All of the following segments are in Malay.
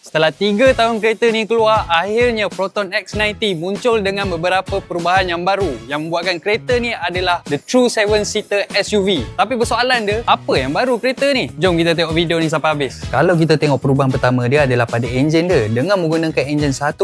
Setelah 3 tahun kereta ni keluar, akhirnya Proton X90 muncul dengan beberapa perubahan yang baru yang membuatkan kereta ni adalah the true 7-seater SUV. Tapi persoalan dia, apa yang baru kereta ni? Jom kita tengok video ni sampai habis. Kalau kita tengok perubahan pertama dia adalah pada enjin dia. Dengan menggunakan enjin 1.5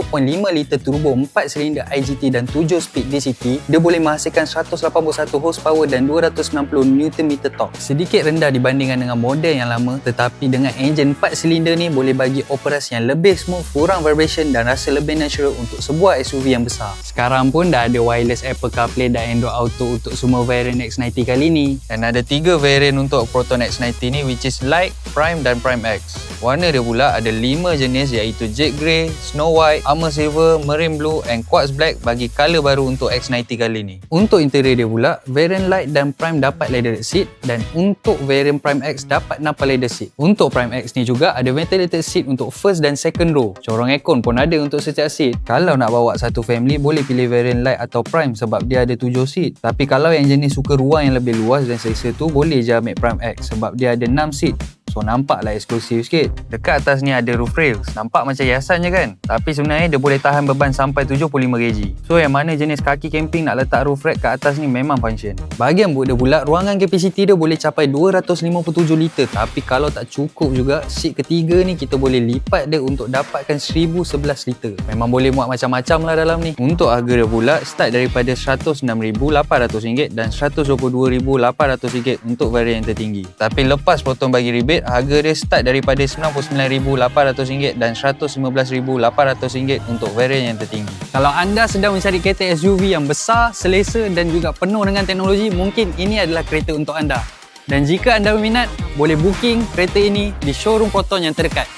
liter turbo 4 silinder IGT dan 7 speed DCT, dia boleh menghasilkan 181 horsepower dan 290 Nm torque. Sedikit rendah dibandingkan dengan model yang lama, tetapi dengan enjin 4 silinder ni boleh bagi operasi yang lebih smooth, kurang vibration dan rasa lebih natural untuk sebuah SUV yang besar. Sekarang pun dah ada wireless Apple CarPlay dan Android Auto untuk semua variant X90 kali ni. Dan ada 3 variant untuk Proton X90 ni, which is Light, Prime dan Prime X. Warna dia pula ada 5 jenis iaitu Jet Grey, Snow White, Armour Silver, Marine Blue and Quartz Black bagi color baru untuk X90 kali ni. Untuk interior dia pula, variant Light dan Prime dapat leather seat dan untuk variant Prime X dapat napal leather seat. Untuk Prime X ni juga ada ventilated seat untuk first dan second row. Corong aircon pun ada untuk setiap seat. Kalau nak bawa satu family, boleh pilih variant Light atau Prime sebab dia ada 7 seat. Tapi kalau yang jenis suka ruang yang lebih luas dan selesa tu, boleh je ambil Prime X sebab dia ada 6 seat. So nampaklah eksklusif sikit. Dekat atas ni ada roof rails. Nampak macam hiasan je kan? Tapi sebenarnya dia boleh tahan beban sampai 75 kg. So yang mana jenis kaki camping nak letak roof rack kat atas ni memang function. Bahagian boot dia pula, ruangan kapasiti dia boleh capai 257 liter. Tapi kalau tak cukup juga, seat ketiga ni kita boleh lipat dia untuk dapatkan 1011 liter. Memang boleh muat macam-macam lah dalam ni. Untuk harga dia pula, start daripada RM106,800 dan RM122,800 untuk varian yang tertinggi. Tapi lepas potong bagi rebate, harga dia start daripada RM99,800 dan RM115,800 untuk varian yang tertinggi. Kalau anda sedang mencari kereta SUV yang besar, selesa dan juga penuh dengan teknologi, mungkin ini adalah kereta untuk anda. Dan jika anda berminat, boleh booking kereta ini di showroom Proton yang terdekat.